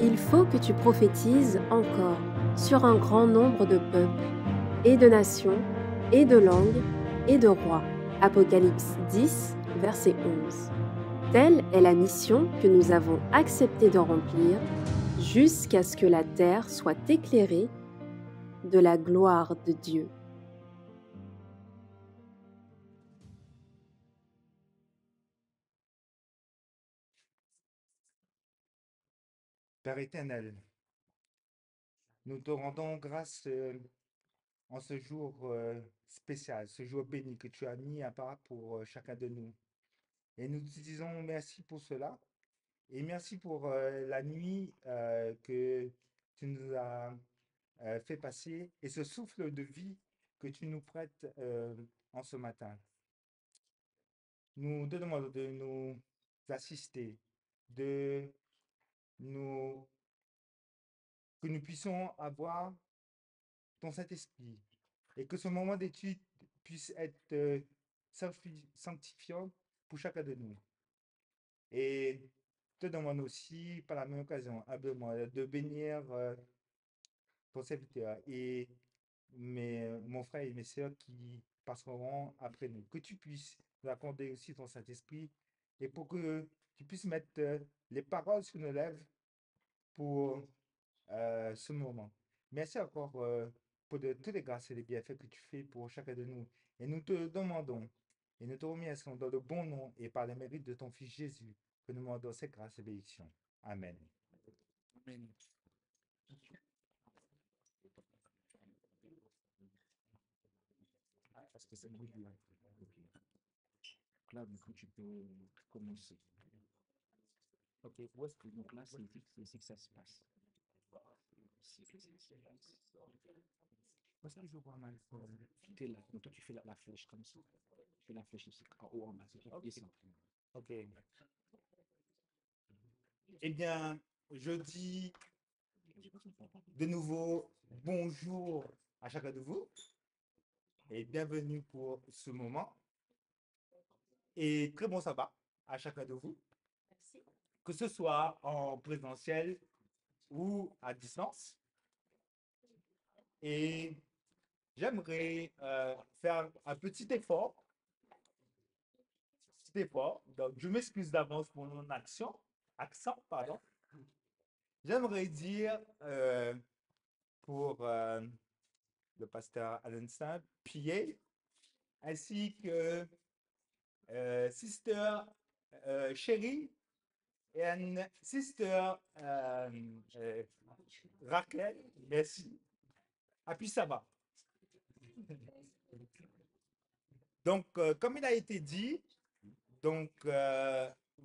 il faut que tu prophétises encore sur un grand nombre de peuples, et de nations, et de langues, et de rois. Apocalypse 10, verset 11. Telle est la mission que nous avons accepté de remplir jusqu'à ce que la terre soit éclairée de la gloire de Dieu. Père éternel, nous te rendons grâce en ce jour spécial, ce jour béni que tu as mis à part pour chacun de nous. Et nous te disons merci pour cela et merci pour la nuit que tu nous as fait passer et ce souffle de vie que tu nous prêtes en ce matin. Nous te demandons de nous assister, de nous, que nous puissions avoir ton Saint-Esprit et que ce moment d'étude puisse être sanctifiant pour chacun de nous. Et te demande aussi, par la même occasion, humblement, de bénir ton serviteur et mon frère et mes sœurs qui passeront après nous. Que tu puisses nous accorder aussi ton Saint-Esprit et pour que tu puisses mettre les paroles sur nos lèvres pour ce moment. Merci encore pour toutes les grâces et les bienfaits que tu fais pour chacun de nous. Et nous te demandons et nous te remercions dans le bon nom et par les mérites de ton Fils Jésus que nous demandons ces grâces et bénédictions. Amen. Amen. Parce que c'est le début. Donc là, du coup, tu peux commencer. Ok, où est-ce que donc là, c'est ici que ça se passe. Où est-ce que je vois mal? Tu es là, donc toi tu fais la flèche comme ça. Tu fais la flèche ici, en haut, en bas. Descends. Ok. Eh bien, je dis de nouveau bonjour à chacun de vous et bienvenue pour ce moment. Et très bon sabbat à chacun de vous, que ce soit en présentiel ou à distance. Et j'aimerais faire un petit effort. Donc, je m'excuse d'avance pour mon accent, pardon. J'aimerais dire pour le pasteur Alan Saint, Pierre, ainsi que Sister Chérie et Sister Raquel, merci. Ah, puis ça va. Donc, comme il a été dit, donc,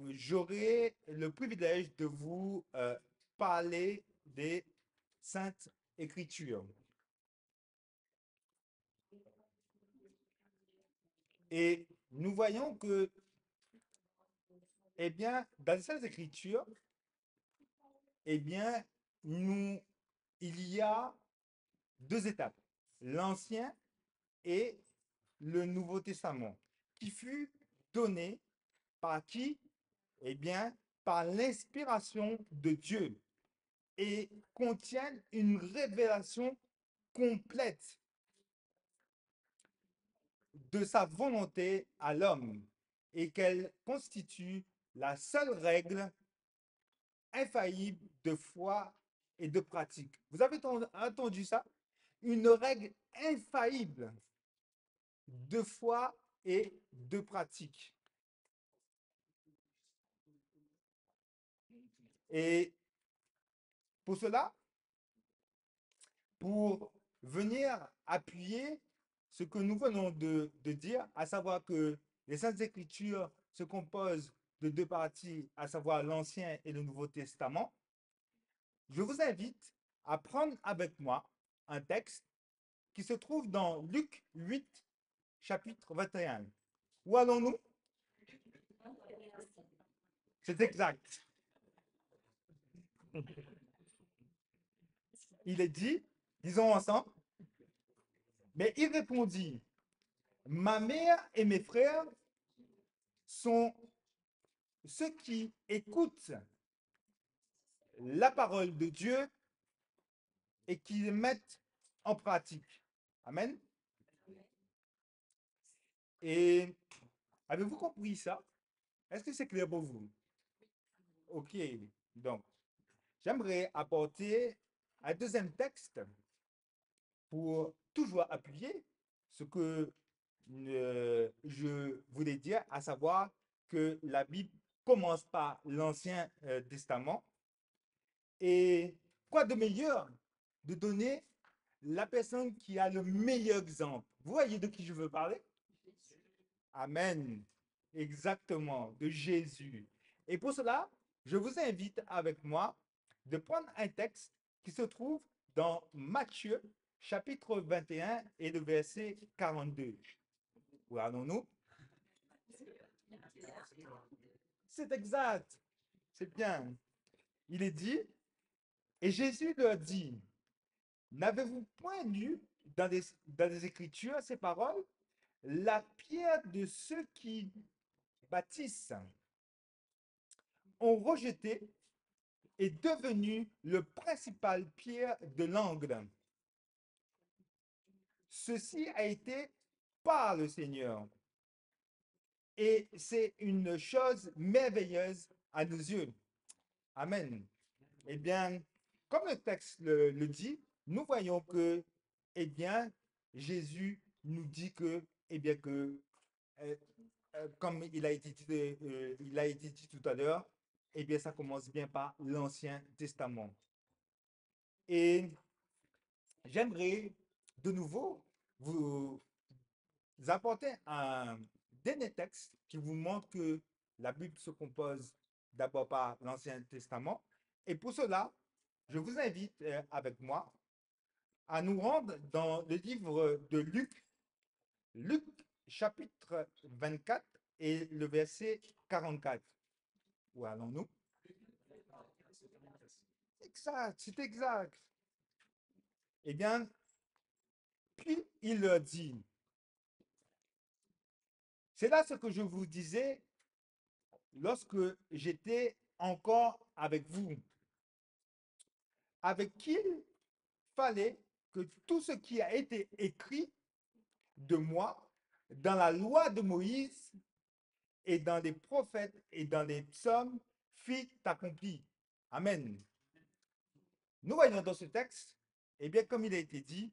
j'aurai le privilège de vous parler des Saintes Écritures. Et nous voyons que, eh bien, dans les Saintes Écritures, eh bien, il y a deux étapes, l'Ancien et le Nouveau Testament, qui fut donné par qui? Eh bien, par l'inspiration de Dieu et contiennent une révélation complète de sa volonté à l'homme et qu'elle constitue la seule règle infaillible de foi et de pratique. Vous avez entendu ça? Une règle infaillible de foi et de pratique. Et pour cela, pour venir appuyer ce que nous venons de dire, à savoir que les Saintes Écritures se composent de deux parties, à savoir l'Ancien et le Nouveau Testament, je vous invite à prendre avec moi un texte qui se trouve dans Luc 8, chapitre 21. Où allons-nous? C'est exact. Il est dit, disons ensemble, mais il répondit, ma mère et mes frères sont ceux qui écoutent la parole de Dieu et qu'ils les mettent en pratique. Amen. Et avez-vous compris ça? Est-ce que c'est clair pour vous? Ok. Donc, j'aimerais apporter un deuxième texte pour toujours appuyer ce que je voulais dire, à savoir que la Bible commence par l'Ancien Testament. Et quoi de meilleur de donner la personne qui a le meilleur exemple? Vous voyez de qui je veux parler? Amen. Exactement, de Jésus. Et pour cela, je vous invite avec moi de prendre un texte qui se trouve dans Matthieu, chapitre 21 et le verset 42. Où allons-nous? C'est exact. C'est bien. Il est dit, et Jésus leur dit, n'avez-vous point lu dans les Écritures ces paroles? La pierre de ceux qui bâtissent ont rejeté est devenue le principal pierre de l'angle. Ceci a été par le Seigneur. Et c'est une chose merveilleuse à nos yeux. Amen. Eh bien, comme le texte le dit, nous voyons que, eh bien, Jésus nous dit que, eh bien, que, euh, comme il a été dit tout à l'heure, eh bien, ça commence bien par l'Ancien Testament. Et j'aimerais de nouveau vous apporter un dernier texte qui vous montre que la Bible se compose d'abord par l'Ancien Testament. Et pour cela, je vous invite avec moi à nous rendre dans le livre de Luc, Luc chapitre 24 et le verset 44. Où allons-nous? Exact, c'est exact. Eh bien, puis il leur dit, c'est là ce que je vous disais lorsque j'étais encore avec vous, avec qui il fallait que tout ce qui a été écrit de moi dans la loi de Moïse et dans les prophètes et dans les psaumes fut accompli. Amen. Nous voyons dans ce texte, eh bien, comme il a été dit,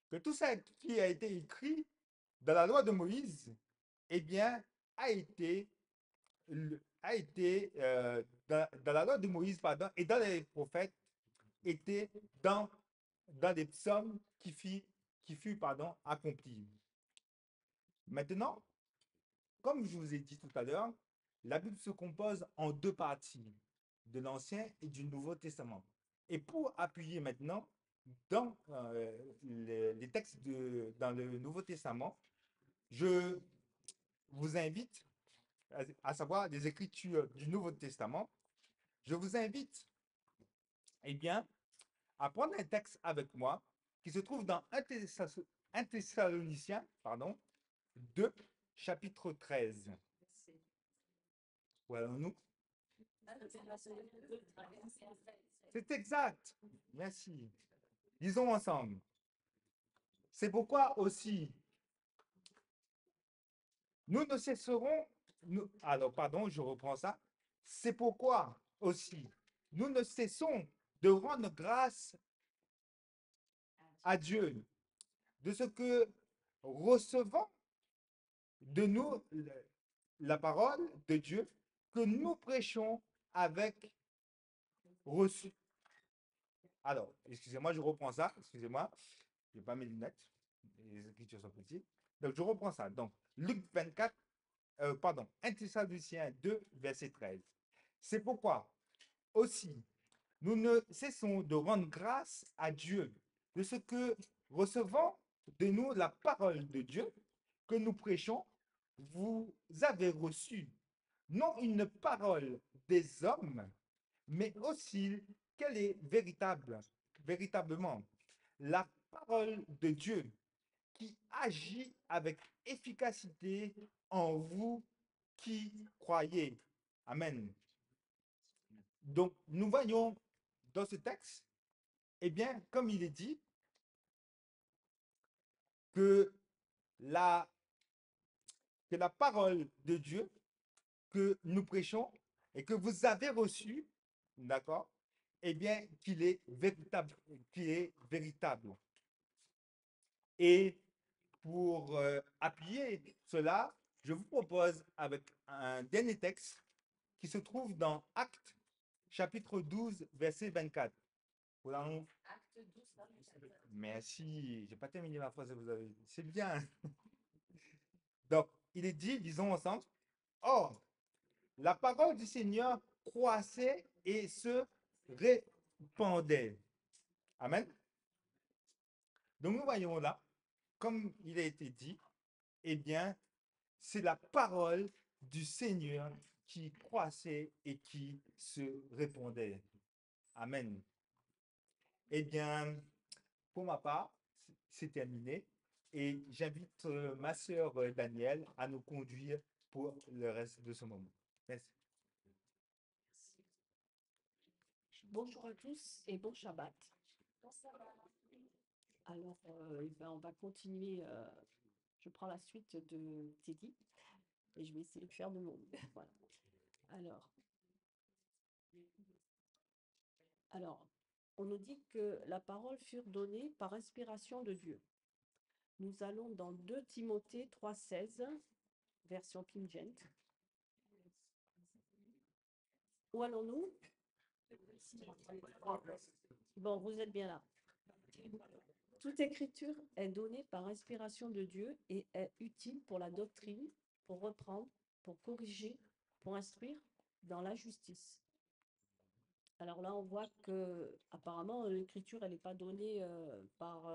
que tout ça qui a été écrit dans la loi de Moïse, eh bien, a été dans la loi de Moïse, pardon, et dans les prophètes, était dans les psaumes qui fut pardon, accompli. Maintenant, comme je vous ai dit tout à l'heure, la Bible se compose en deux parties, de l'Ancien et du Nouveau Testament. Et pour appuyer maintenant dans les textes dans le Nouveau Testament, je vous invite, à savoir les Écritures du Nouveau Testament, je vous invite, eh bien, à prendre un texte avec moi qui se trouve dans 1 Thessaloniciens, pardon, 2, chapitre 13. Où allons-nous? C'est exact. Merci. Lisons ensemble. C'est pourquoi aussi, nous ne cesserons, alors pardon, je reprends ça. C'est pourquoi aussi, nous ne cessons de rendre grâce à Dieu de ce que recevons de nous la parole de Dieu que nous prêchons avec reçu. Alors, excusez-moi, je reprends ça. Excusez-moi, je n'ai pas mes lunettes. Les écritures sont petites. Donc, je reprends ça. Donc, Luc 24, pardon, 1 Thessaloniciens 2, verset 13. C'est pourquoi aussi, nous ne cessons de rendre grâce à Dieu de ce que recevons de nous la parole de Dieu que nous prêchons. Vous avez reçu non une parole des hommes, mais aussi qu'elle est véritablement la parole de Dieu qui agit avec efficacité en vous qui croyez. Amen. Donc, nous voyons dans ce texte, eh bien, comme il est dit, que la, que la parole de Dieu que nous prêchons et que vous avez reçu, d'accord, eh bien, qu'il est véritable, qu'il est véritable. Et pour appuyer cela, je vous propose avec un dernier texte qui se trouve dans Actes, chapitre 12, verset 24. Voilà. Merci, j'ai pas terminé ma phrase, vous avez dit. C'est bien. Donc, il est dit, disons ensemble, or, la parole du Seigneur croissait et se répandait. Amen. Donc, nous voyons là, comme il a été dit, eh bien, c'est la parole du Seigneur qui croissait et qui se répandait. Amen. Eh bien, pour ma part, c'est terminé. Et j'invite ma sœur Danielle à nous conduire pour le reste de ce moment. Merci. Bonjour à tous et bon Shabbat. Alors, on va continuer. Je prends la suite de Teddy et je vais essayer de faire de mon mieux. Voilà. Alors, on nous dit que la parole fut donnée par inspiration de Dieu. Nous allons dans 2 Timothée 3,16, version King James. Où allons-nous? Bon, vous êtes bien là. Toute écriture est donnée par inspiration de Dieu et est utile pour la doctrine, pour reprendre, pour corriger, pour instruire dans la justice. Alors là, on voit que apparemment l'écriture, elle n'est pas donnée par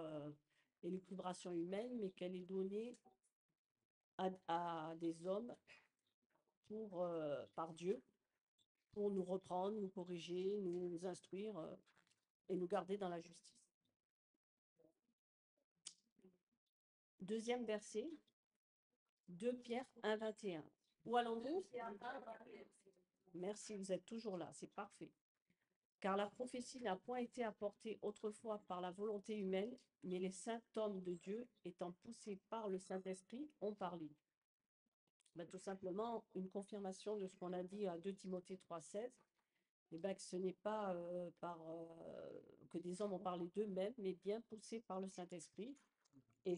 l'élucubration humaine, mais qu'elle est donnée à des hommes par Dieu pour nous reprendre, nous corriger, nous instruire et nous garder dans la justice. Deuxième verset, 2 Pierre 1, 21. Où allons-nous? Merci, vous êtes toujours là, c'est parfait. Car la prophétie n'a point été apportée autrefois par la volonté humaine, mais les saints hommes de Dieu, étant poussés par le Saint-Esprit, ont parlé. Tout simplement, une confirmation de ce qu'on a dit à 2 Timothée 3,16. Que ce n'est pas que des hommes ont parlé d'eux-mêmes, mais bien poussés par le Saint-Esprit et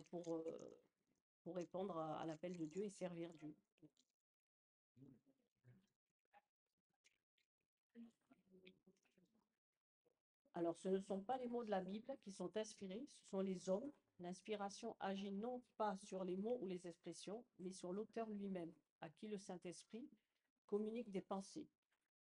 pour répondre à l'appel de Dieu et servir Dieu. Alors, ce ne sont pas les mots de la Bible qui sont inspirés, ce sont les hommes. L'inspiration agit non pas sur les mots ou les expressions, mais sur l'auteur lui-même, à qui le Saint-Esprit communique des pensées.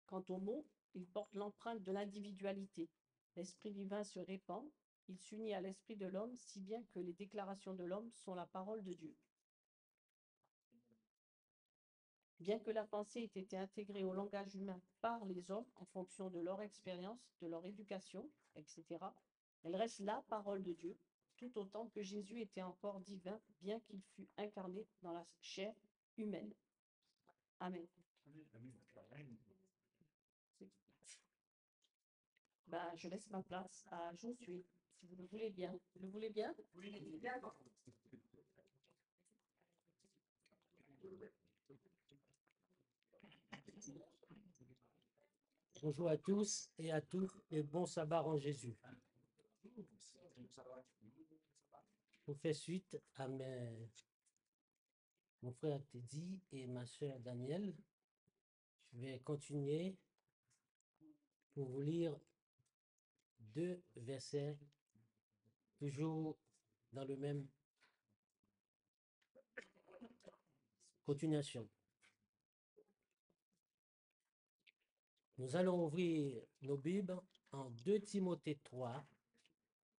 Quant aux mots, ils portent l'empreinte de l'individualité. L'Esprit divin se répand, il s'unit à l'esprit de l'homme, si bien que les déclarations de l'homme sont la parole de Dieu. Bien que la pensée ait été intégrée au langage humain par les hommes en fonction de leur expérience, de leur éducation, etc., elle reste la parole de Dieu, tout autant que Jésus était encore divin, bien qu'il fût incarné dans la chair humaine. Amen. Je laisse ma place à Josué, si vous le voulez bien. Vous le voulez bien? Oui. Bonjour à tous et à toutes et bon sabbat en Jésus. Pour faire suite à mon frère Teddy et ma soeur Danielle, je vais continuer pour vous lire 2 versets, toujours dans le même continuation. Nous allons ouvrir nos Bibles en 2 Timothée 3,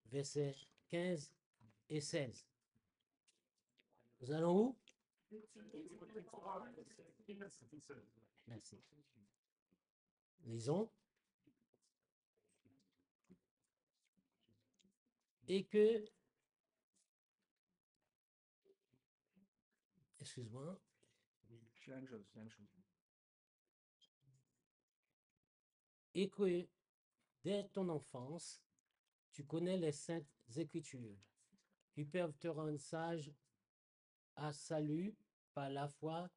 versets 15 et 16. Nous allons où? Merci. Lisons. Et que, excuse-moi, C'est la même chose, c'est la même chose. et que dès ton enfance, tu connais les saintes écritures qui peuvent te rendre sage à salut par la foi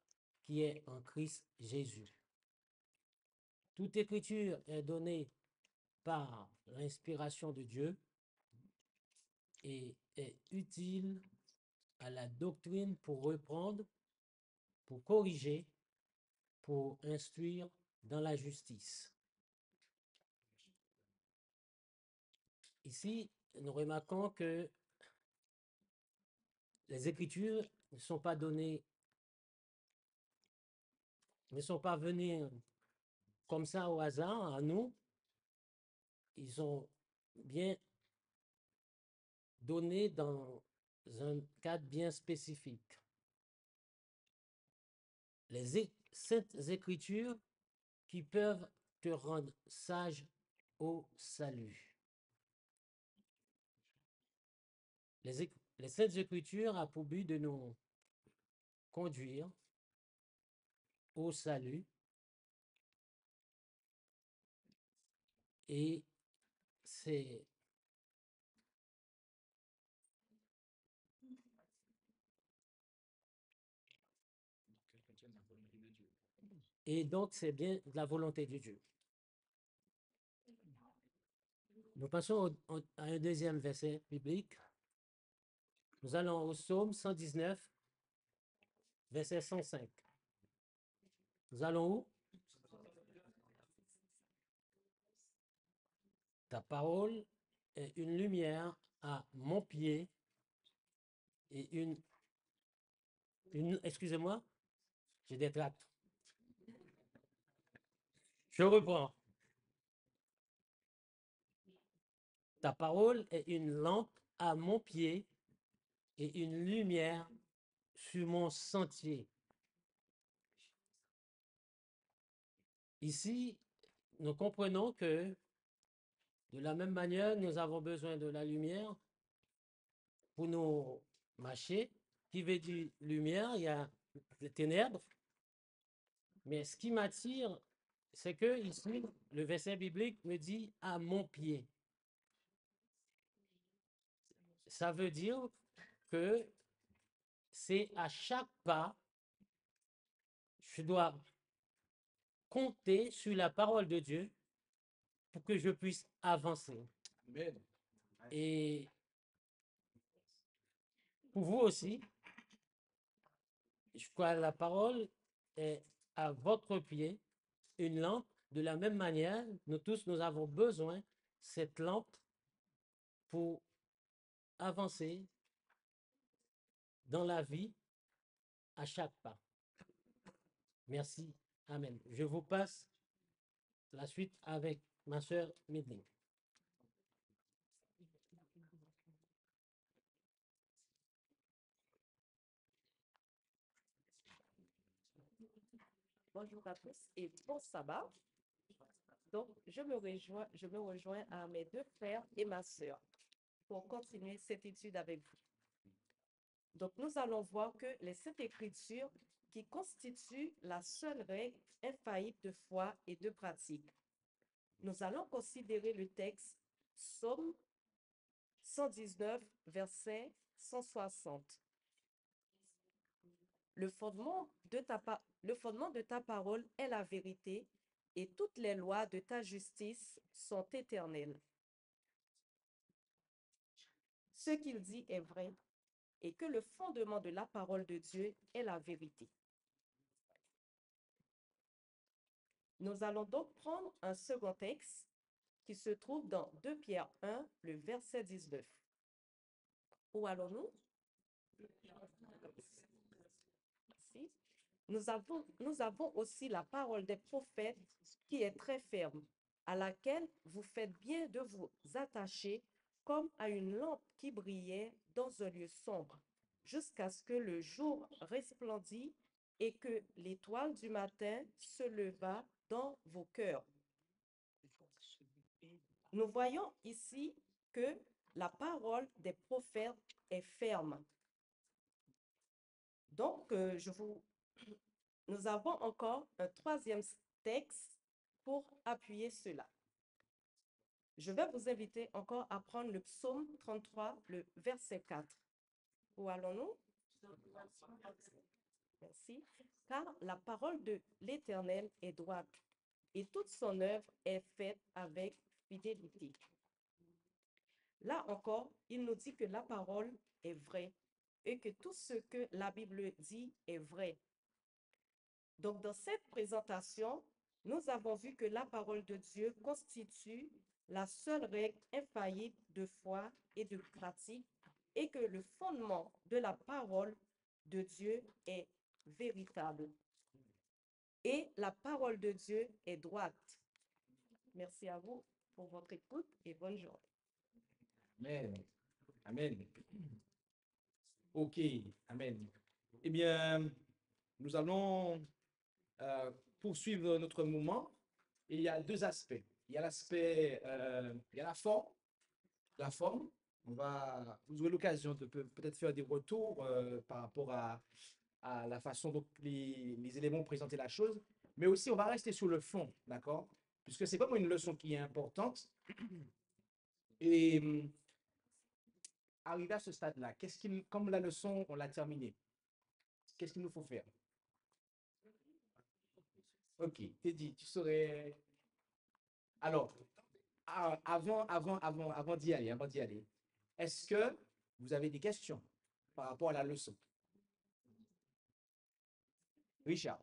qui est en Christ Jésus. Toute écriture est donnée par l'inspiration de Dieu et est utile à la doctrine pour reprendre, pour corriger, pour instruire dans la justice. Ici, nous remarquons que les Écritures ne sont pas données, ne sont pas venues comme ça au hasard à nous. Ils sont bien donnés dans un cadre bien spécifique. Les saintes Écritures qui peuvent te rendre sage au salut. Les saintes Écritures ont pour but de nous conduire au salut et c'est et donc c'est bien la volonté de Dieu. Nous passons à un deuxième verset biblique. Nous allons au psaume 119, verset 105. Nous allons où? Ta parole est une lumière à mon pied et excusez-moi, j'ai des tracts. Je reprends. Ta parole est une lampe à mon pied et une lumière sur mon sentier. Ici, nous comprenons que de la même manière, nous avons besoin de la lumière pour nous marcher. Qui veut dire lumière, il y a les ténèbres. Mais ce qui m'attire, c'est que ici, le verset biblique me dit à mon pied. Ça veut dire que c'est à chaque pas, je dois compter sur la parole de Dieu pour que je puisse avancer. Amen. Et pour vous aussi, je crois que la parole est à votre pied, une lampe. De la même manière, nous tous, nous avons besoin de cette lampe pour avancer dans la vie à chaque pas. Merci. Amen. Je vous passe la suite avec ma sœur Midling. Bonjour à tous et bon sabbat. Donc, je me rejoins à mes deux frères et ma sœur pour continuer cette étude avec vous. Donc, nous allons voir que les Saintes Écritures qui constituent la seule règle infaillible de foi et de pratique. Nous allons considérer le texte Psaume 119, verset 160. Le fondement de ta parole est la vérité, et toutes les lois de ta justice sont éternelles. Ce qu'il dit est vrai, et que le fondement de la parole de Dieu est la vérité. Nous allons donc prendre un second texte qui se trouve dans 2 Pierre 1, le verset 19. Où allons-nous? Ici. Nous avons aussi la parole des prophètes qui est très ferme, à laquelle vous faites bien de vous attacher comme à une lampe qui brillait dans un lieu sombre, jusqu'à ce que le jour resplendît et que l'étoile du matin se leva dans vos cœurs. Nous voyons ici que la parole des prophètes est ferme. Donc, nous avons encore un troisième texte pour appuyer cela. Je vais vous inviter encore à prendre le psaume 33, le verset 4. Où allons-nous? Merci. Car la parole de l'Éternel est droite et toute son œuvre est faite avec fidélité. Là encore, il nous dit que la parole est vraie et que tout ce que la Bible dit est vrai. Donc, dans cette présentation, nous avons vu que la parole de Dieu constitue la seule règle infaillible de foi et de pratique et que le fondement de la parole de Dieu est véritable. Et la parole de Dieu est droite. Merci à vous pour votre écoute et bonne journée. Amen. Amen. OK. Amen. Eh bien, nous allons poursuivre notre moment. Et il y a deux aspects. Il y a l'aspect, il y a la forme. La forme, vous aurez l'occasion de peut-être faire des retours par rapport à la façon dont les éléments ont présenté la chose. Mais aussi, on va rester sur le fond, d'accord? Puisque c'est vraiment une leçon qui est importante. Et arrivé à ce stade-là, comme la leçon, on l'a terminée, qu'est-ce qu'il nous faut faire? Ok, Teddy, tu saurais. Alors, avant d'y aller, est-ce que vous avez des questions par rapport à la leçon? Richard.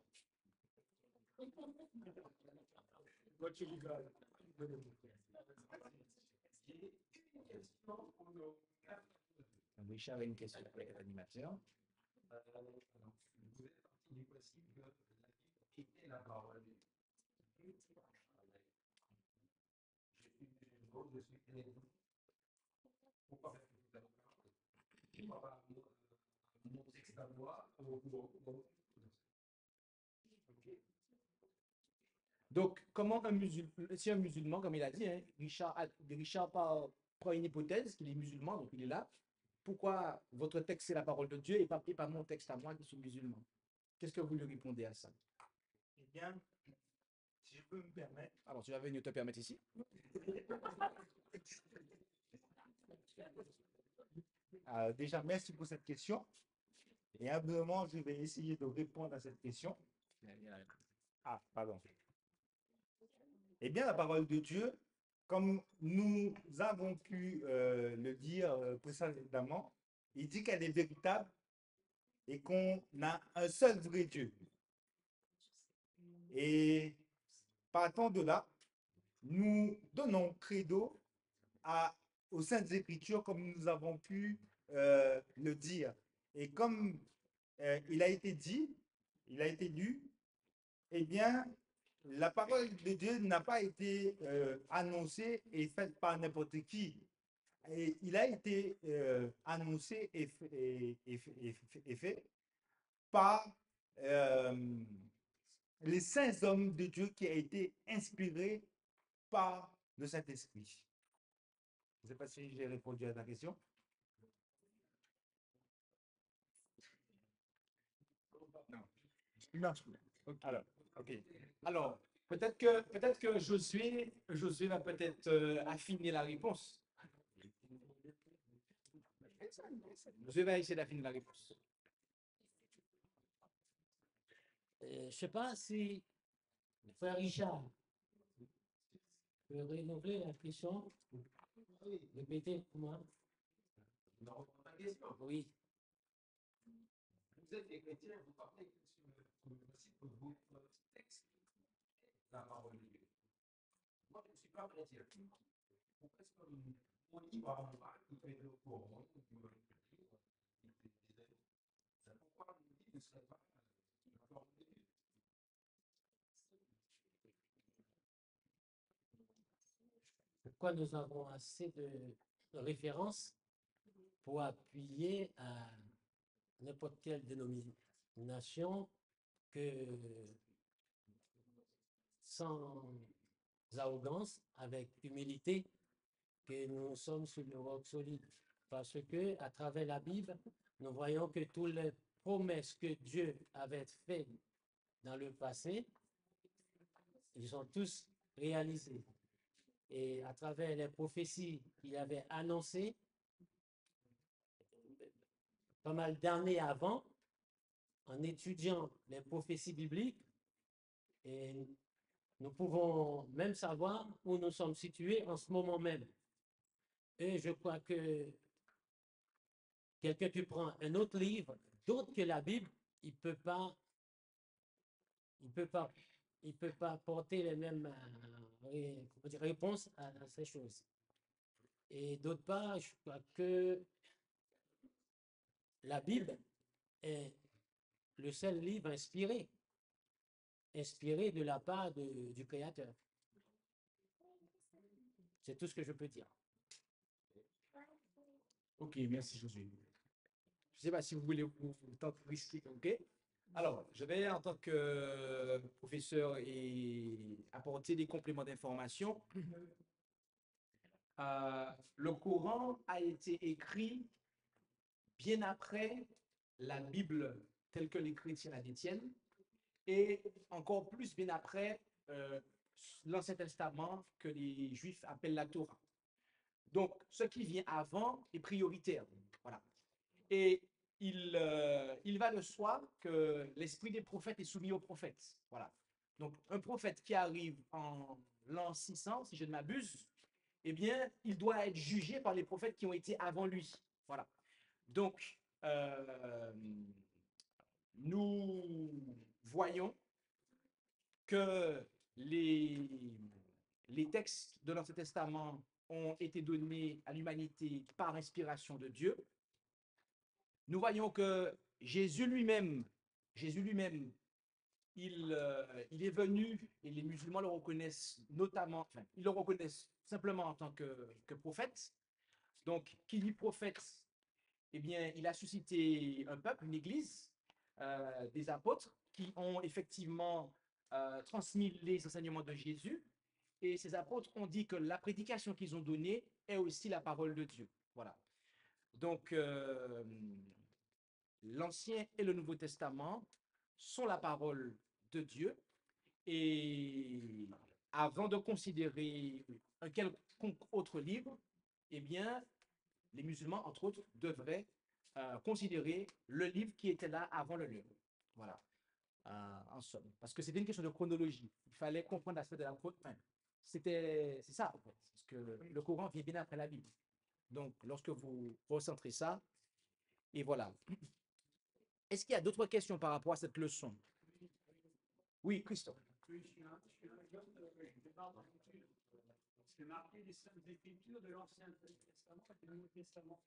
Richard a une question avec l'animateur. Donc, comment si un musulman, comme il a dit, hein, Richard prend une hypothèse qu'il est musulman, donc il est là. Pourquoi votre texte c'est la parole de Dieu et pas mon texte à moi qui suis musulman? Qu'est-ce que vous lui répondez à ça? Eh bien, si je peux me permettre. Alors, tu vas venir te permettre ici. Déjà, merci pour cette question. Et humblement, je vais essayer de répondre à cette question. Ah, pardon. Eh bien, la parole de Dieu, comme nous avons pu le dire précédemment, il dit qu'elle est véritable et qu'on a un seul vrai Dieu. Et partant de là, nous donnons credo aux Saintes Écritures comme nous avons pu le dire. Et comme il a été dit, il a été lu, eh bien, la parole de Dieu n'a pas été annoncée et faite par n'importe qui. Et il a été annoncé et fait par les saints hommes de Dieu qui a été inspirés par le Saint-Esprit. Je ne sais pas si j'ai répondu à ta question. Non. Alors, ok. Alors, peut-être que Josué va peut-être affiner la réponse. Josué va essayer d'affiner la réponse. Je ne sais pas si le frère Richard peut renouveler la question. Répétez pour moi. Oui. Vous êtes des chrétiens, vous parlez sur le principe que votre texte est la parole de Dieu. Moi, je ne suis pas chrétien. Pourquoi est-ce que mon livre en bas, qui fait le Coran, qui veut le dire, pourquoi vous dites que ce n'est pas la parole de Dieu? Pourquoi nous avons assez de références pour appuyer à n'importe quelle dénomination que sans arrogance, avec humilité, que nous sommes sur le roc solide. Parce que à travers la Bible, nous voyons que toutes les promesses que Dieu avait faites dans le passé, ils sont tous réalisé. Et à travers les prophéties qu'il avait annoncées pas mal d'années avant, en étudiant les prophéties bibliques, et nous pouvons même savoir où nous sommes situés en ce moment même. Et je crois que quelqu'un qui prend un autre livre, d'autre que la Bible, il peut pas, il peut pas, il peut pas apporter les mêmes comment dire, réponses à ces choses. Et d'autre part, je crois que la Bible est le seul livre inspiré de la part du Créateur. C'est tout ce que je peux dire. Ok, merci Josué. Je ne sais pas si vous voulez vous tenter de risquer, ok? Alors, je vais en tant que professeur et apporter des compléments d'information. Le Coran a été écrit bien après la Bible telle que les chrétiens la détiennent et encore plus bien après l'Ancien Testament que les Juifs appellent la Torah. Donc, ce qui vient avant est prioritaire. Voilà. Et il va de soi que l'esprit des prophètes est soumis aux prophètes. Voilà. Donc, un prophète qui arrive en l'an 600, si je ne m'abuse, eh bien, il doit être jugé par les prophètes qui ont été avant lui. Voilà. Donc, nous voyons que les textes de l'Ancien Testament ont été donnés à l'humanité par inspiration de Dieu. Nous voyons que Jésus lui-même, il est venu, et les musulmans le reconnaissent notamment, enfin, ils le reconnaissent simplement en tant que prophète. Donc, qui dit prophète, eh bien, il a suscité un peuple, une église, des apôtres qui ont effectivement transmis les enseignements de Jésus. Et ces apôtres ont dit que la prédication qu'ils ont donnée est aussi la parole de Dieu. Voilà. Donc, l'Ancien et le Nouveau Testament sont la parole de Dieu. Et avant de considérer un quelconque autre livre, eh bien, les musulmans, entre autres, devraient considérer le livre qui était là avant le leur. Voilà, en somme. Parce que c'était une question de chronologie. Il fallait comprendre l'aspect de la chronologie. C'est ça, en fait. Parce que le Coran vient bien après la Bible. Donc, lorsque vous recentrez ça, et voilà. Est-ce qu'il y a d'autres questions par rapport à cette leçon? Oui, Christophe. Oui, je suis un jeune, je parle dans l'étude. C'est marqué les Saintes Écritures de l'Ancien Testament et du Nouveau Testament.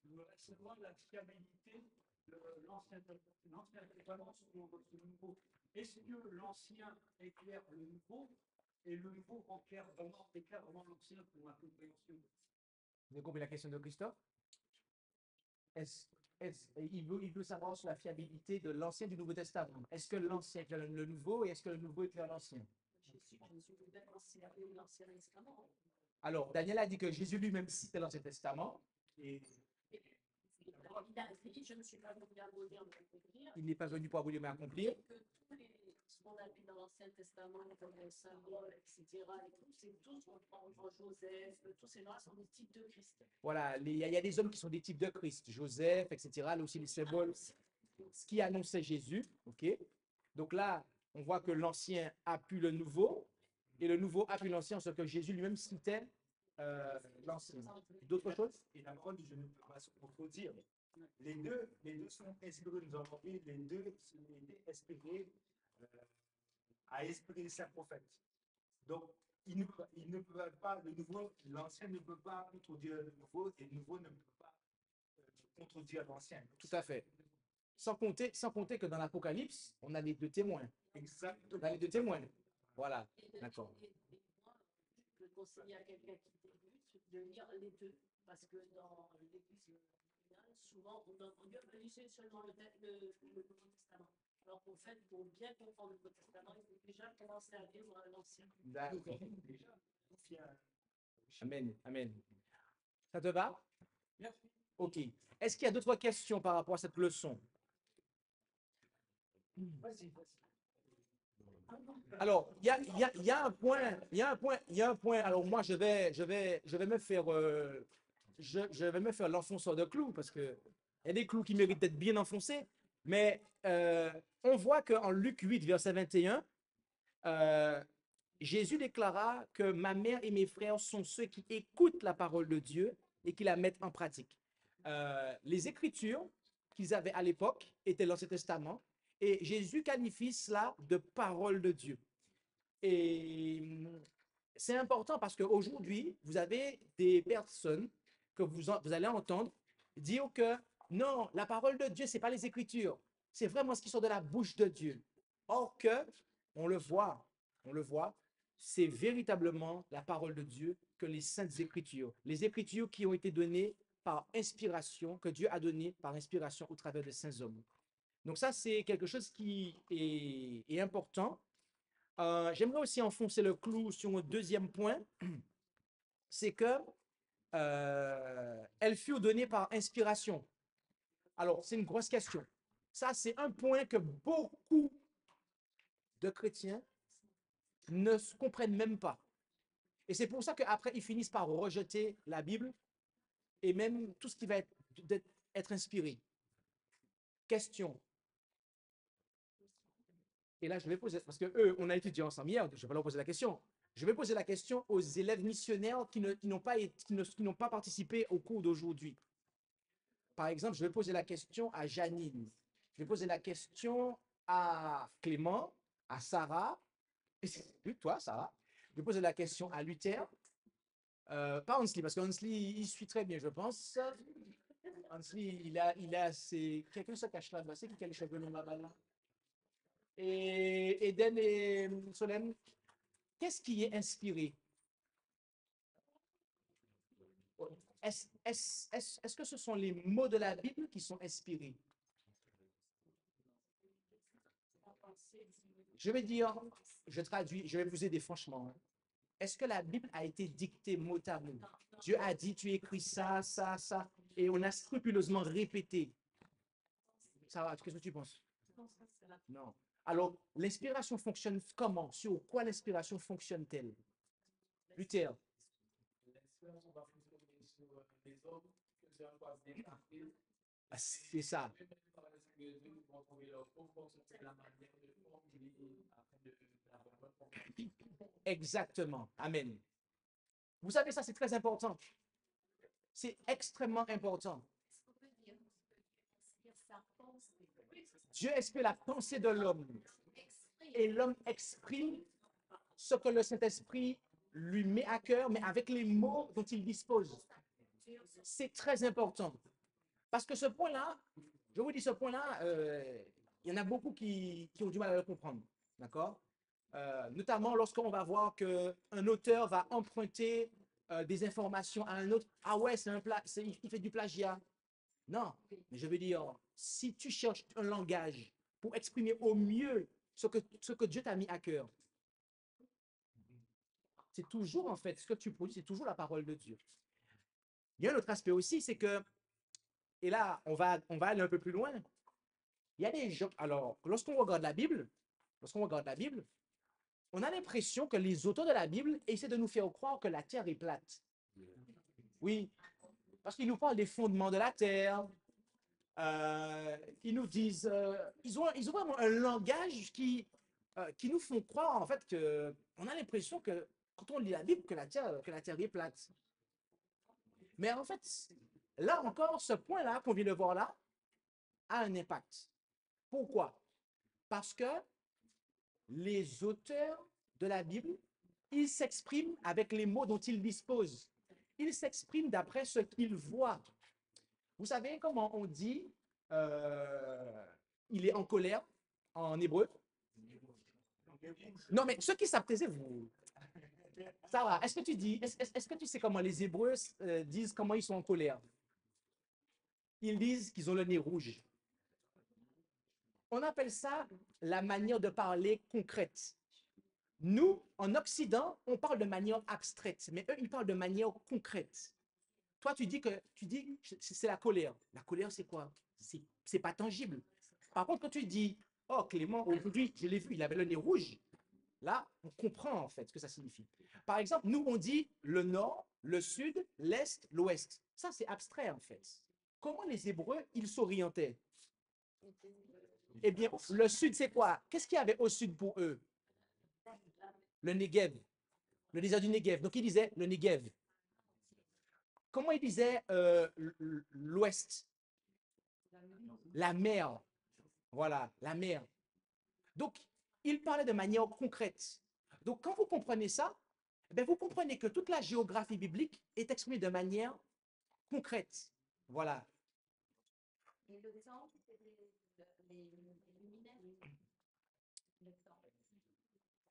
Je voudrais savoir la fiabilité de l'Ancien Testament sur le Nouveau. Est-ce que l'Ancien éclaire le Nouveau et le Nouveau éclaire vraiment l'Ancien pour ma compréhension? Vous avez compris la question de Christophe? Il veut savoir sur la fiabilité de l'Ancien et du Nouveau Testament. Est-ce que l'Ancien éclaire le Nouveau et est-ce que le Nouveau éclaire l'Ancien? Alors, Daniel a dit que Jésus lui-même citait l'Ancien Testament. Et je ne suis pas venu à vous dire de l'accomplir. Il n'est pas venu pour vous dire mais accomplir. Que tous ce qu'on a vu dans l'Ancien Testament, comme les symboles, etc., c'est tous, on prend Joseph, tous ces gens sont des types de Christ. Voilà, il y a des hommes qui sont des types de Christ, Joseph, etc., là aussi les symboles, ce qui annonçait Jésus, ok? Donc là, on voit que l'Ancien appuie le Nouveau, et le Nouveau appuie l'Ancien, ce que Jésus lui-même citait l'Ancien. D'autres choses? Et la parole, je ne peux pas se contredire. Les deux sont inspirés, nous avons vu, les deux étaient inspirés à inspirer ces prophètes. Donc, il ne peut pas, le nouveau, l'ancien ne peut pas contredire le nouveau, et le nouveau ne peut pas contredire l'ancien. Tout à fait. Sans compter que dans l'Apocalypse, on a les deux témoins. Exactement. On a les deux témoins. Voilà, d'accord. Moi, je peux conseiller à quelqu'un qui débute de lire les deux, parce que dans l'Église finale, souvent, on veut lisez seulement le Nouveau Testament. Alors qu'en fait, pour bien comprendre le Nouveau Testament, il faut déjà commencer à lire l'Ancien. D'accord. Amen, amen. Ça te va? Merci. Ok. Est-ce qu'il y a d'autres questions par rapport à cette leçon? Vas-y. Alors, il y a un point, il y a un point, il y a un point. Alors, moi, je vais me faire, je vais me faire l'enfonceur de clous parce que il y a des clous qui méritent d'être bien enfoncés. Mais on voit qu'en Luc 8, verset 21, euh, Jésus déclara que ma mère et mes frères sont ceux qui écoutent la parole de Dieu et qui la mettent en pratique. Les écritures qu'ils avaient à l'époque étaient l'Ancien Testament et Jésus qualifie cela de parole de Dieu. Et c'est important parce qu'aujourd'hui, vous avez des personnes que vous allez entendre dire que non, la parole de Dieu, ce n'est pas les Écritures, c'est vraiment ce qui sort de la bouche de Dieu. Or que, on le voit, c'est véritablement la parole de Dieu que les saintes Écritures, les Écritures qui ont été données par inspiration, que Dieu a donné par inspiration au travers des saints hommes. Donc ça, c'est quelque chose qui est important. J'aimerais aussi enfoncer le clou sur un deuxième point, c'est que elles furent données par inspiration. Alors, c'est une grosse question. Ça, c'est un point que beaucoup de chrétiens ne se comprennent même pas. Et c'est pour ça qu'après, ils finissent par rejeter la Bible et même tout ce qui va être inspiré. Question. Et là, je vais poser, parce que eux, on a étudié ensemble hier, je vais leur poser la question. Je vais poser la question aux élèves missionnaires qui n'ont pas participé au cours d'aujourd'hui. Par exemple, je vais poser la question à Janine. Je vais poser la question à Clément, à Sarah. Et toi, Sarah. Je vais poser la question à Luther. Pas Hansli, parce que Hansli, il suit très bien, je pense. Hansli, quelqu'un se cache là, c'est qui a les cheveux longs là-bas là? Et Eden et Solène, qu'est-ce qui est inspiré? Est-ce que ce sont les mots de la Bible qui sont inspirés? Je vais dire, je traduis, je vais vous aider franchement. Est-ce que la Bible a été dictée mot à mot? Dieu a dit, tu écris ça, ça, ça, et on a scrupuleusement répété. Sarah, qu'est-ce que tu penses? Non. Alors, l'inspiration fonctionne comment? Sur quoi l'inspiration fonctionne-t-elle? Luther. L'inspiration va fonctionner sur les hommes que Dieu a bien marqués. Ah, c'est ça. Exactement. Amen. Vous savez, ça, c'est très important. C'est extrêmement important. Dieu inspire la pensée de l'homme. Et l'homme exprime ce que le Saint-Esprit lui met à cœur, mais avec les mots dont il dispose. C'est très important. Parce que ce point-là, je vous dis ce point-là, il y en a beaucoup qui ont du mal à le comprendre. D'accord? Notamment lorsqu'on va voir qu'un auteur va emprunter des informations à un autre. Ah ouais, il fait du plagiat. Non, mais je veux dire, si tu cherches un langage pour exprimer au mieux ce que Dieu t'a mis à cœur, c'est toujours en fait ce que tu produis, c'est toujours la parole de Dieu. Il y a un autre aspect aussi, c'est que, et là, on va aller un peu plus loin. Il y a des gens, alors, lorsqu'on regarde la Bible, on a l'impression que les auteurs de la Bible essaient de nous faire croire que la terre est plate. Oui, parce qu'ils nous parlent des fondements de la terre. Ils nous disent, ils ont vraiment un langage qui nous font croire en fait on a l'impression que quand on lit la Bible que la terre est plate. Mais en fait, là encore, ce point-là qu'on vient de voir là a un impact. Pourquoi? Parce que les auteurs de la Bible, ils s'expriment avec les mots dont ils disposent. Ils s'expriment d'après ce qu'ils voient. Vous savez comment on dit il est en colère en hébreu? Non, mais ceux qui savent, taisez-vous. Ça va. Est-ce que tu sais comment les Hébreux disent comment ils sont en colère? Ils disent qu'ils ont le nez rouge. On appelle ça la manière de parler concrète. Nous, en Occident, on parle de manière abstraite, mais eux, ils parlent de manière concrète. Toi, tu dis c'est la colère. La colère, c'est quoi? C'est pas tangible. Par contre, quand tu dis, oh Clément, aujourd'hui, je l'ai vu, il avait le nez rouge, Là, on comprend en fait ce que ça signifie. Par exemple, nous, on dit le nord, le sud, l'est, l'ouest. Ça, c'est abstrait en fait. Comment les Hébreux, ils s'orientaient? Eh bien, le sud, c'est quoi? Qu'est-ce qu'il y avait au sud pour eux? Le Negev, le désert du Negev. Donc, ils disaient le Negev. Comment ils disaient l'ouest? La mer. Voilà, la mer. Donc, ils parlaient de manière concrète. Donc, quand vous comprenez ça, eh bien, vous comprenez que toute la géographie biblique est exprimée de manière concrète. Voilà. Et le temps, c'est les luminaires. Le temps.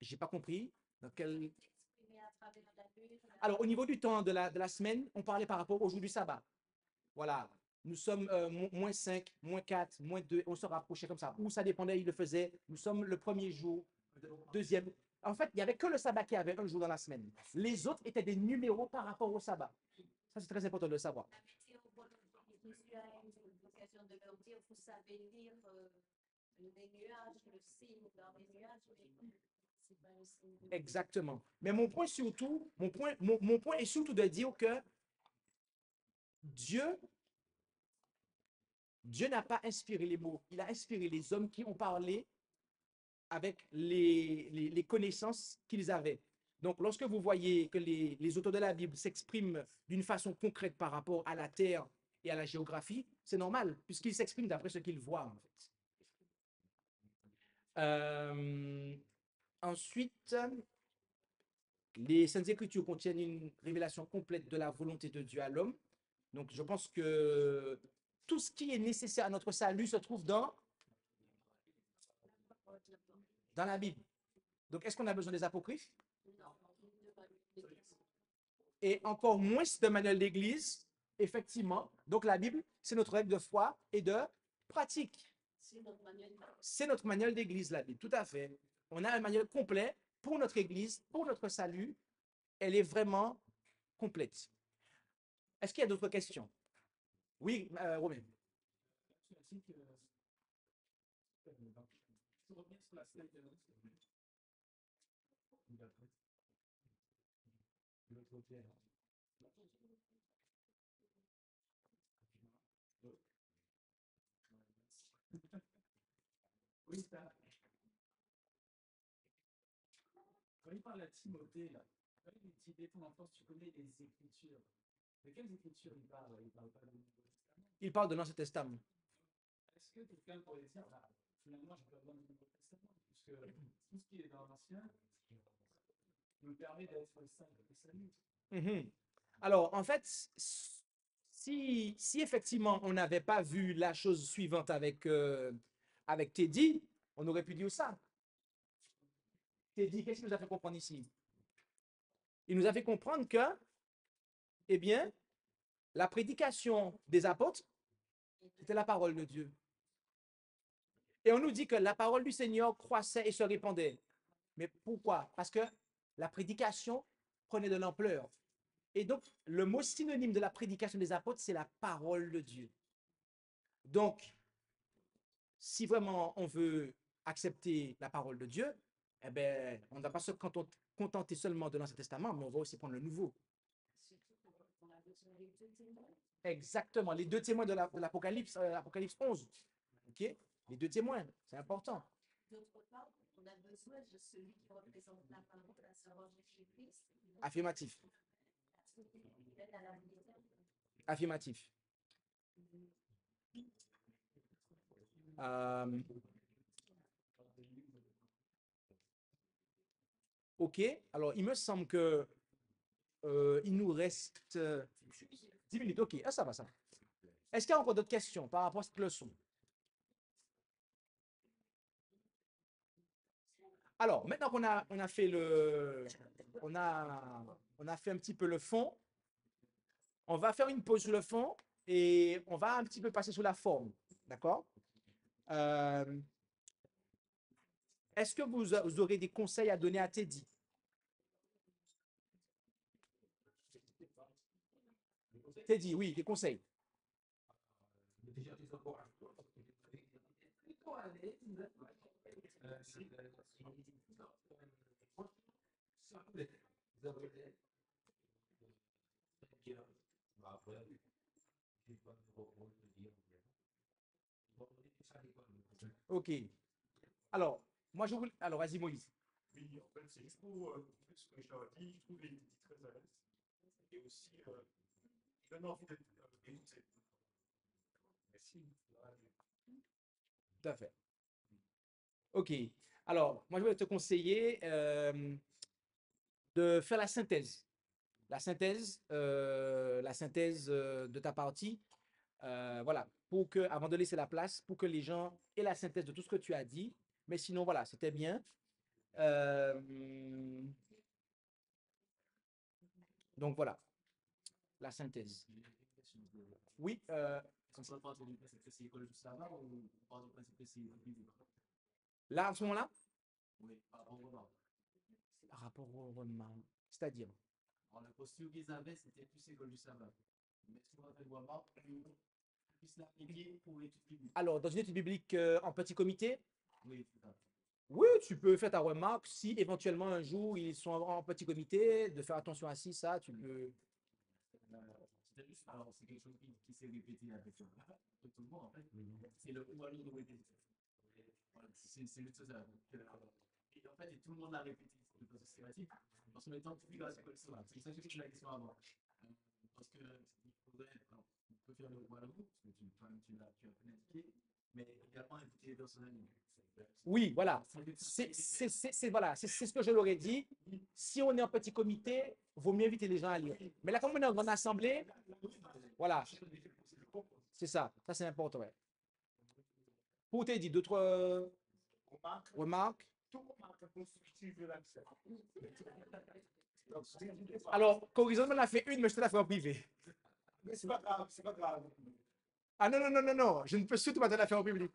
J'ai pas compris. Dans quel... Exprimé à travers la lune. Alors, au niveau du temps de la semaine, on parlait par rapport au jour du sabbat. Voilà. Nous sommes moins 5, moins 4, moins 2, on se rapprochait comme ça. Ou ça dépendait, il le faisait. Nous sommes le premier jour, deuxième. En fait, il n'y avait que le sabbat qui avait un jour dans la semaine. Les autres étaient des numéros par rapport au sabbat. Ça, c'est très important de le savoir. La météo, Jésus a eu l'occasion de leur dire, vous savez lire les nuages, le signe dans les nuages, mais c'est pas le signe. Exactement. Mais mon point surtout, mon point est surtout de dire que Dieu n'a pas inspiré les mots. Il a inspiré les hommes qui ont parlé avec les connaissances qu'ils avaient. Donc, lorsque vous voyez que les auteurs de la Bible s'expriment d'une façon concrète par rapport à la terre et à la géographie, c'est normal, puisqu'ils s'expriment d'après ce qu'ils voient, en fait. Ensuite, les Saintes Écritures contiennent une révélation complète de la volonté de Dieu à l'homme. Donc, je pense que tout ce qui est nécessaire à notre salut se trouve dans la Bible. Donc, est-ce qu'on a besoin des apocryphes? Et encore moins de manuel d'église, effectivement. Donc, la Bible, c'est notre règle de foi et de pratique. C'est notre manuel d'église, la Bible, tout à fait. On a un manuel complet pour notre église, pour notre salut. Elle est vraiment complète. Est-ce qu'il y a d'autres questions? Oui, Romain. Oui, ça. Quand il parle à Timothée, là, quand il dit dès ton enfance, tu connais les Écritures. De quelles Écritures il parle? Il parle pas du Nouveau Testament. Il parle de l'Ancien Testament. Est-ce que quelqu'un pourrait dire, bah, finalement, j'ai pas besoin du Nouveau Testament, puisque tout ce qui est dans l'Ancien me permet d'être saint et salut. Alors, en fait, si effectivement on n'avait pas vu la chose suivante avec Teddy, on aurait pu dire ça. Teddy, qu'est-ce qu'il nous a fait comprendre ici? Il nous a fait comprendre que, eh bien, la prédication des apôtres, c'était la parole de Dieu. Et on nous dit que la parole du Seigneur croissait et se répandait. Mais pourquoi? Parce que la prédication prenait de l'ampleur. Et donc, le mot synonyme de la prédication des apôtres, c'est la parole de Dieu. Donc, si vraiment on veut accepter la parole de Dieu, eh bien, on ne va pas se contenter seulement de l'Ancien Testament, mais on va aussi prendre le Nouveau. Exactement, les deux témoins de l'Apocalypse, Apocalypse 11. Okay? Les deux témoins, c'est important. D'autre part, on a besoin de celui qui représente la parole, à savoir Jésus-Christ. Affirmatif. Affirmatif. Ok, alors il me semble que il nous reste 10 minutes. Ok, ah, ça va, ça va. Est-ce qu'il y a encore d'autres questions par rapport à cette leçon? Alors, maintenant qu'on a fait on a fait un petit peu le fond, on va faire une pause sur le fond et on va un petit peu passer sur la forme. D'accord? Est-ce que vous aurez des conseils à donner à Teddy? Teddy, oui, des conseils. Vous avez bien, après, j'ai pas de rôle de dire. Ok. Alors, moi, je voulais. Alors, vas-y, Moïse. Oui, en fait, c'est juste pour ce que Richard a dit, je trouve qu'il dit très à l'aise. Et aussi, il donne envie d'être écouté. Merci. Tout à fait. Ok. Alors, moi, je voulais te conseiller de faire la synthèse. La synthèse de ta partie. Voilà. Pour que, avant de laisser la place, pour que les gens aient la synthèse de tout ce que tu as dit. Mais sinon, voilà, c'était bien. Donc, voilà. La synthèse. Oui. Là, en ce moment-là? Oui, par rapport au remarques. Par rapport au remarques. C'est-à-dire? Alors, la posture qu'ils avaient, c'était plus école du sabbat. Mais ce qu'on appelle remarques, plus l'appliquer pour l'étude biblique. Alors, dans une étude biblique en petit comité, Oui, c'est ça. oui, tu peux faire ta remarque si éventuellement un jour ils sont en petit comité, de faire attention à ci, ça, tu peux. C'était juste, alors c'est quelque chose qui s'est répété avec tout le monde en fait. C'est le ou alors de répéter. Voilà, c'est juste ça. Et en fait, et tout le monde l'a répété de façon systématique. Parce qu'en même temps, tu fais grâce à quoi ça. C'est ça que je pose la question avant. Parce que il faudrait, alors, on peut faire le ou alors, parce que tu l'as bien indiqué, mais également inviter les personnes amies. Oui, voilà. Voilà, c'est ce que je leur ai dit. Si on est en petit comité, vaut mieux inviter les gens à lire. Mais là, comme on est en grande assemblée, voilà. C'est ça. Ça, c'est important. Ouais. Pour te dire d'autres remarques. Tout remarque constructive de l'accès. Alors, Corizon m'en a fait une, mais je te la fais en privé. Mais c'est pas grave, c'est pas grave. Ah non, non, non, non, non. Je ne peux surtout pas te la faire en public.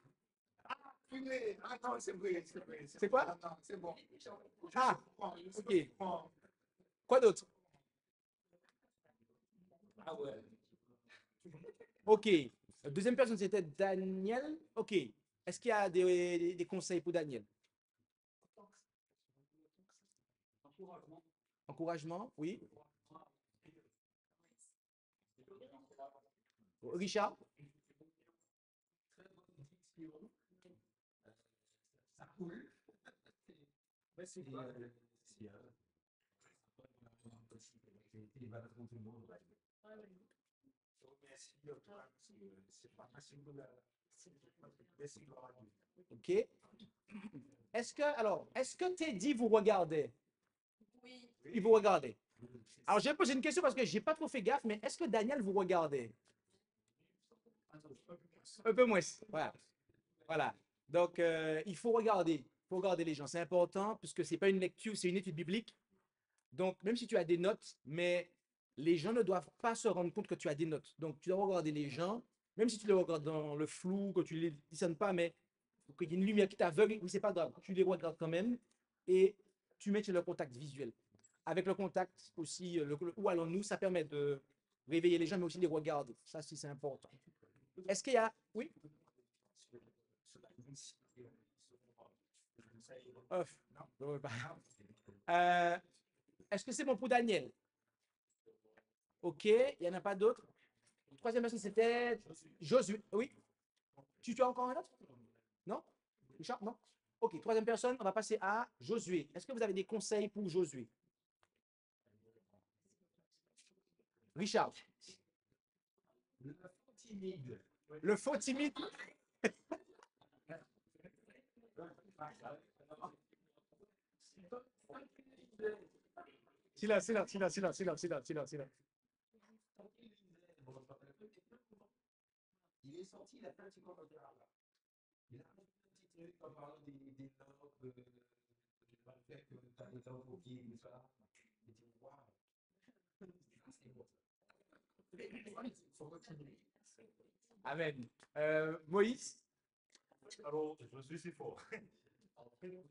Privé. Ah non, c'est vrai, c'est vrai. C'est quoi? Ah non, c'est bon. Ah, Je ok. comprends. Quoi d'autre? Ah ouais. Ok. Deuxième personne, c'était Daniel. Ok. Est-ce qu'il y a des conseils pour Daniel? Encouragement, oui. Richard? Ça coule. Mais c'est Et pas. il va contre tout le monde. Merci, en tout cas, c'est pas facile de la. Merci, gloire à Dieu. Ok. Est-ce que Teddy vous regardait? Oui. Il vous regardait. Alors, je vais poser une question parce que je n'ai pas trop fait gaffe, mais est-ce que Daniel vous regardait? Un peu moins. Voilà. Voilà. Donc, il faut regarder. Il faut regarder les gens. C'est important puisque ce n'est pas une lecture, c'est une étude biblique. Donc, même si tu as des notes, mais les gens ne doivent pas se rendre compte que tu as des notes. Donc, tu dois regarder les gens, même si tu les regardes dans le flou, que tu ne les discernes pas, mais qu'il y ait une lumière qui t'aveugle, oui, c'est pas grave. Tu les regardes quand même et tu mets le contact visuel. Avec le contact aussi, où allons-nous, ça permet de réveiller les gens, mais aussi de les regarder. Ça, c'est important. Est-ce qu'il y a. Oui? Non, est-ce que c'est bon pour Daniel? Ok, il n'y en a pas d'autres. Troisième personne, c'était Josué. Oui? Tu as encore un autre? Non? Richard? Non? Ok, troisième personne, on va passer à Josué. Est-ce que vous avez des conseils pour Josué? Richard? Le faux timide. Le faux timide? Silence, silence, silence, silence, silence, silence, silence, silence. Il est sorti, il a fait un petit commentaire là. Il a fait un petit truc en parlant des langues, du fait que tu as des langues au pied, tout ça. Il dit, waouh. Amen. Moïse? Alors, je suis si fort. En fait,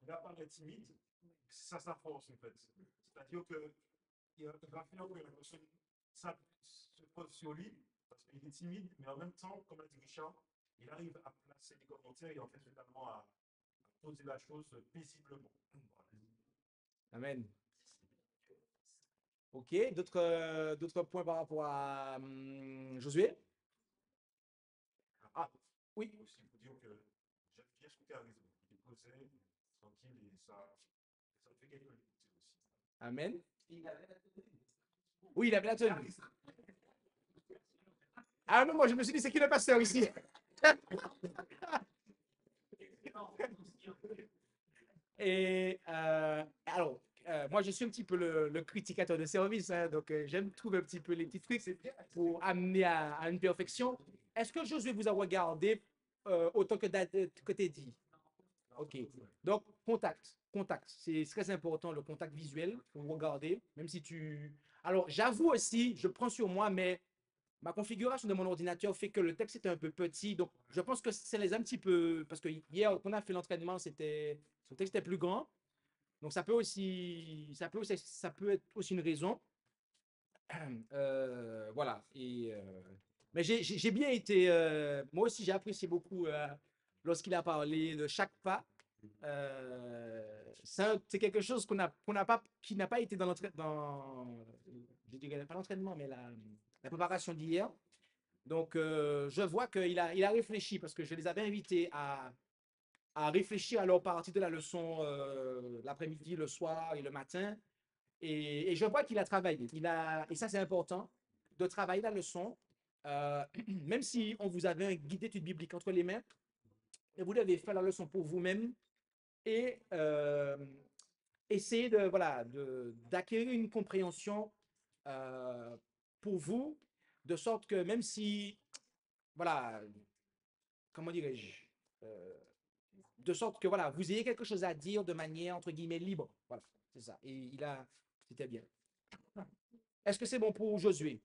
il a parlé timide, ça sa force en fait. C'est-à-dire que il va faire que la personne se pose sur lui parce qu'il est timide, mais en même temps, comme l'a dit Richard, il arrive à placer des commentaires et en fait finalement à poser la chose paisiblement. Voilà. Amen. Ok, d'autres points par rapport à Josué? Ah, oui. Aussi, pour dire que j'aime bien ce que tu as raison. Il est posé, tranquille, et ça me fait quelques minutes aussi. Amen. Oui, il avait la tenue. Ah non, moi je me suis dit, c'est qui le pasteur ici? Et alors, moi, je suis un petit peu le criticateur de service, hein, donc j'aime trouver un petit peu les petits trucs pour amener à une perfection. Est-ce que Josué vous a regardé autant que t'es dit? Ok. Donc, contact. C'est très important, le contact visuel, pour regarder, même si tu... Alors, j'avoue aussi, je prends sur moi, mais ma configuration de mon ordinateur fait que le texte était un peu petit, donc je pense que c'est les un petit peu... Parce que hier, quand on a fait l'entraînement, le texte était plus grand. Donc ça peut être aussi une raison. Voilà. Mais j'ai bien été. Moi aussi, j'ai apprécié beaucoup lorsqu'il a parlé de chaque pas. C'est quelque chose qu'on n'a pas, qui n'a pas été je dirais pas l'entraînement, mais la préparation d'hier. Donc, je vois il a réfléchi parce que je les avais invités à réfléchir à leur partie de la leçon l'après-midi, le soir et le matin. Et je vois qu'il a travaillé. Et ça, c'est important, de travailler la leçon. Même si on vous avait un guide d'études bibliques entre les mains, et vous devez faire la leçon pour vous-même et essayer d'acquérir une compréhension pour vous, de sorte que même si, voilà, comment dirais-je, euh, de sorte que voilà, vous ayez quelque chose à dire de manière entre guillemets libre. Voilà, c'est ça. C'était bien. Est-ce que c'est bon pour Josué?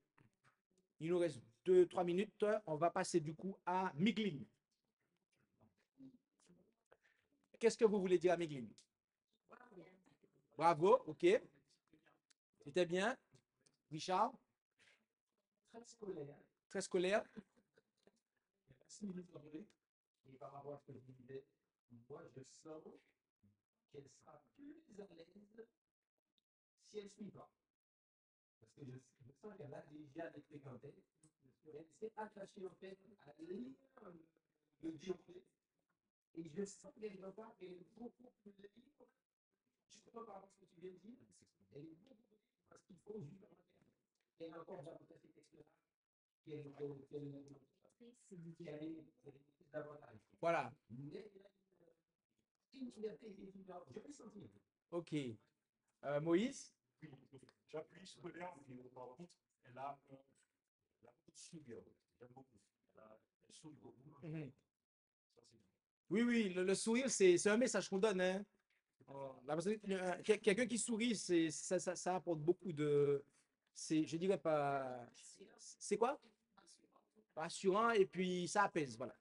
Il nous reste 2-3 minutes. On va passer du coup à Miglin. Qu'est-ce que vous voulez dire à Miglin? Bravo, ok. C'était bien. Richard? Très scolaire. Très scolaire. Merci, et par rapport à ce que je disais, moi, je sens qu'elle sera plus à l'aise si elle suit pas. Parce que je sens qu'elle a déjà des trucs en tête. Elle s'est attachée en fait à lire le déroulé. Et je sens quelque part qu'elle est beaucoup plus libre. Je ne sais pas par rapport à ce que tu viens de dire. Elle est beaucoup plus libre parce qu'il faut justement qu'elle encore davantage ces textes-là. Qu'elle ait davantage. Voilà. Mais une liberté étudiante, je peux le sentir. Ok. Moïse? Oui, j'appuie sur le verbe, mais par contre, elle a beaucoup de sourire. J'aime beaucoup. Elle sourit beaucoup. Mhm. Ça, c'est bien. Oui, oui, le sourire, c'est un message qu'on donne. Hein. Quelqu'un qui sourit, ça apporte beaucoup de. Je dirais pas. C'est quoi? Rassurant et puis ça apaise. Voilà.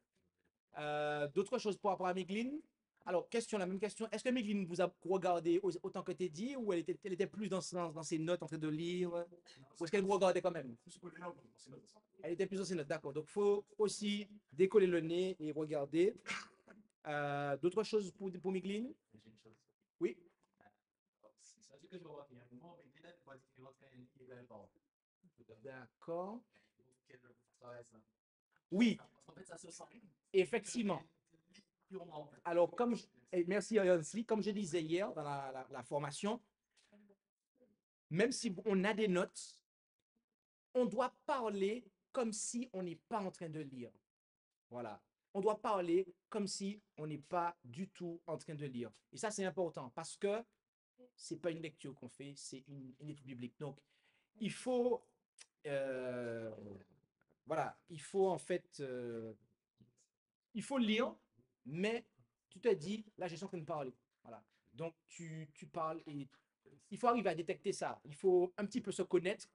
D'autres choses par rapport à Miglin? Alors, la même question. Est-ce que Miglin vous a regardé autant que t'es dit ou elle était plus dans ses notes en train de lire? Ou est-ce qu'elle vous regardait quand même? Plus scolaire, c'est notre ça. Elle était plus dans ses notes, d'accord. Donc, il faut aussi décoller le nez et regarder. D'autres choses pour Miglin? J'ai une chose. Oui? Ça dit que je vois qu'il y a un moment, mais il est pas différent qu'il est pas. D'accord. Quel travail ça? Oui, En fait, ça se sent. effectivement. Purement. Alors, merci Yansli, comme je disais hier dans la formation, même si on a des notes, on doit parler comme si on n'est pas en train de lire. Voilà. On doit parler comme si on n'est pas du tout en train de lire. Et ça, c'est important parce que c'est pas une lecture qu'on fait, c'est une étude biblique. Donc, il faut, euh, voilà, il faut en fait, il faut lire, mais tu te dis, là, je suis en train de parler. Voilà. Donc, tu parles et il faut arriver à détecter ça. Il faut un petit peu se connaître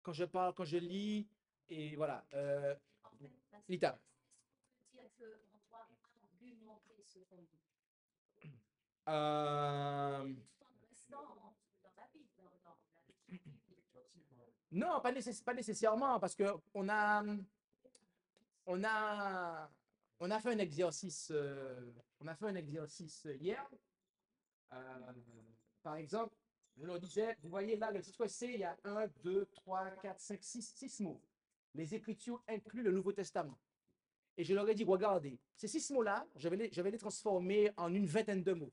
quand je parle, quand je lis. Et voilà. Lita. Euh, non, pas nécessairement, parce que on a, on a fait un exercice, hier. Euh, Par exemple, Je leur disais, vous voyez là, le titre C, il y a 1, 2, 3, 4, 5, 6 mots. Les Écritures incluent le Nouveau Testament. Et je leur ai dit, regardez, ces 6 mots-là, je vais les transformer en une vingtaine de mots.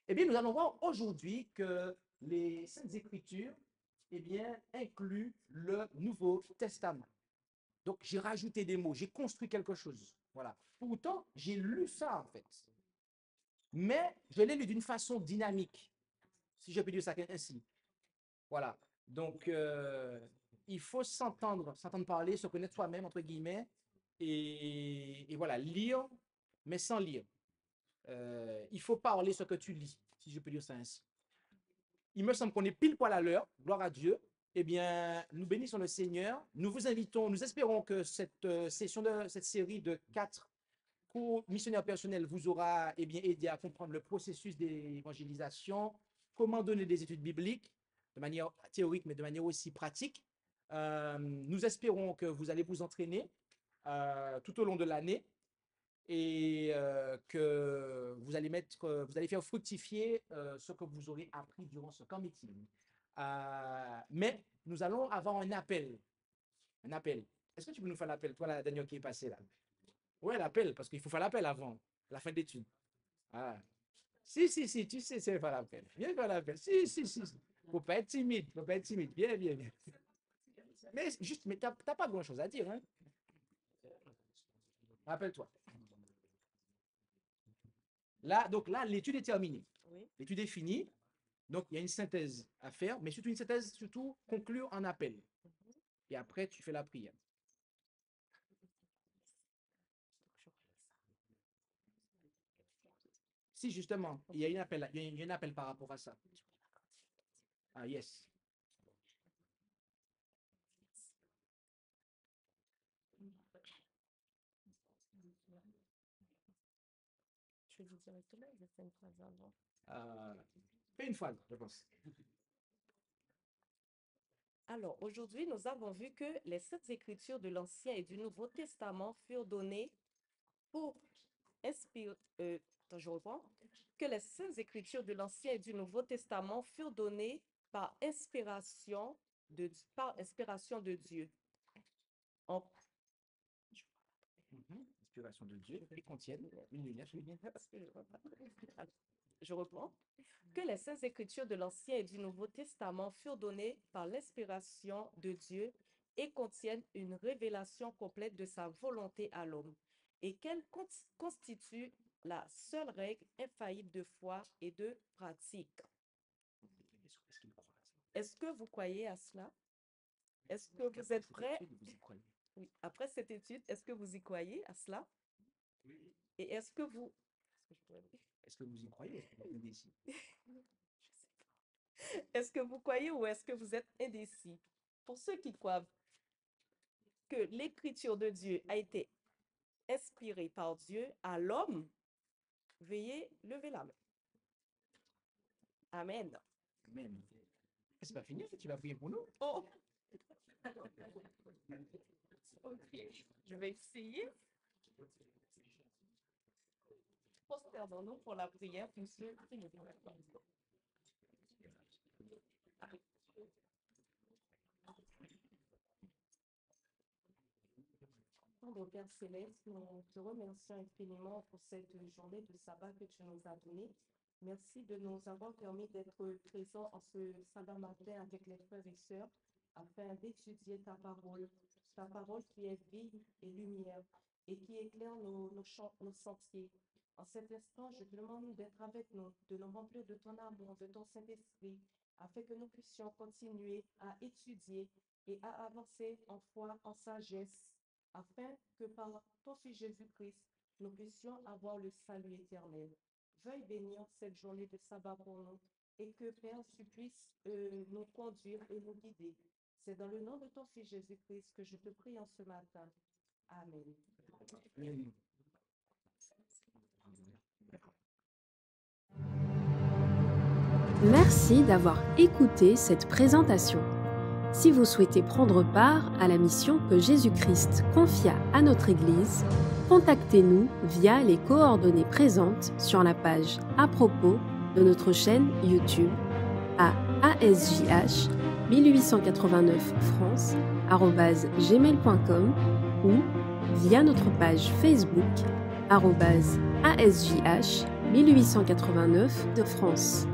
Eh bien, nous allons voir aujourd'hui que les Saintes Écritures, eh bien, incluent le Nouveau Testament. Donc, j'ai rajouté des mots, j'ai construit quelque chose. Voilà. Pourtant, j'ai lu ça, en fait. Mais je l'ai lu d'une façon dynamique, si je peux dire ça ainsi. Voilà. Donc, il faut s'entendre parler, se connaître soi-même, entre guillemets, et voilà, lire, mais sans lire. Il faut parler ce que tu lis, si je peux dire ça ainsi. Il me semble qu'on est pile poil à l'heure, gloire à Dieu. Eh bien, nous bénissons le Seigneur. Nous vous invitons, nous espérons que cette série de 4 cours missionnaires personnels vous aura aidé à comprendre le processus d'évangélisation, comment donner des études bibliques de manière théorique, mais de manière aussi pratique. Nous espérons que vous allez vous entraîner tout au long de l'année et que vous allez faire fructifier ce que vous aurez appris durant ce camp meeting. Mais nous allons avoir un appel. Est-ce que tu peux nous faire l'appel, toi, la dernière qui est passée là? Oui, l'appel, parce qu'il faut faire l'appel avant la fin d'études. Ah. Si, tu sais, c'est faire l'appel. Viens faire l'appel. Si. Faut pas être timide. Bien. Mais t'as pas grand-chose à dire, hein? Rappelle-toi. Là, l'étude est terminée. Oui. L'étude est finie. Donc, il y a une synthèse à faire, mais surtout une synthèse, conclure en appel. Et après, tu fais la prière. Si, justement, il y a un appel par rapport à ça. Ah, yes. Je dis directement, je fais une phrase avant. Fais une phrase, je pense. Alors, aujourd'hui, nous avons vu que les Saintes Écritures de l'Ancien et du Nouveau Testament furent données pour inspirer... je reprends. Que les Saintes Écritures de l'Ancien et du Nouveau Testament furent données par inspiration de Dieu. Inspiration de Dieu et contiennent une lumière. Je reprends. Que les Saintes Écritures de l'Ancien et du Nouveau Testament furent données par l'inspiration de Dieu et contiennent une révélation complète de sa volonté à l'homme et qu'elles constituent la seule règle infaillible de foi et de pratique. Est-ce que vous croyez à cela? Est-ce que vous êtes prêts? Oui. Après cette étude, est-ce que vous y croyez à cela? Oui. Et est-ce que vous... Est-ce que vous y croyez? Est-ce que vous êtes indécis? Est-ce que vous croyez ou est-ce que vous êtes indécis? Pour ceux qui croient que l'écriture de Dieu a été inspirée par Dieu à l'homme, veuillez lever la main. Amen. Amen. C'est pas fini, tu vas prier pour nous? Oh! Ok, je vais essayer. Prosternons-nous pour la prière pour ceux qui ne peuvent pas. Notre Père Céleste, nous te remercions infiniment pour cette journée de sabbat que tu nous as donnée. Merci de nous avoir permis d'être présents en ce sabbat matin avec les frères et sœurs afin d'étudier ta parole qui est vie et lumière et qui éclaire nos sentiers. En cet instant, je te demande d'être avec nous, de nous remplir de ton amour, de ton Saint-Esprit, afin que nous puissions continuer à étudier et à avancer en foi, en sagesse, afin que par ton Fils Jésus-Christ, nous puissions avoir le salut éternel. Veuille bénir cette journée de sabbat pour nous et que, Père, tu puisses nous conduire et nous guider. C'est dans le nom de ton Fils Jésus-Christ que je te prie en ce matin. Amen. Amen. Merci d'avoir écouté cette présentation. Si vous souhaitez prendre part à la mission que Jésus-Christ confia à notre Église, contactez-nous via les coordonnées présentes sur la page à propos de notre chaîne YouTube. à asjh1889france@gmail.com ou via notre page Facebook @asjh1889 de France.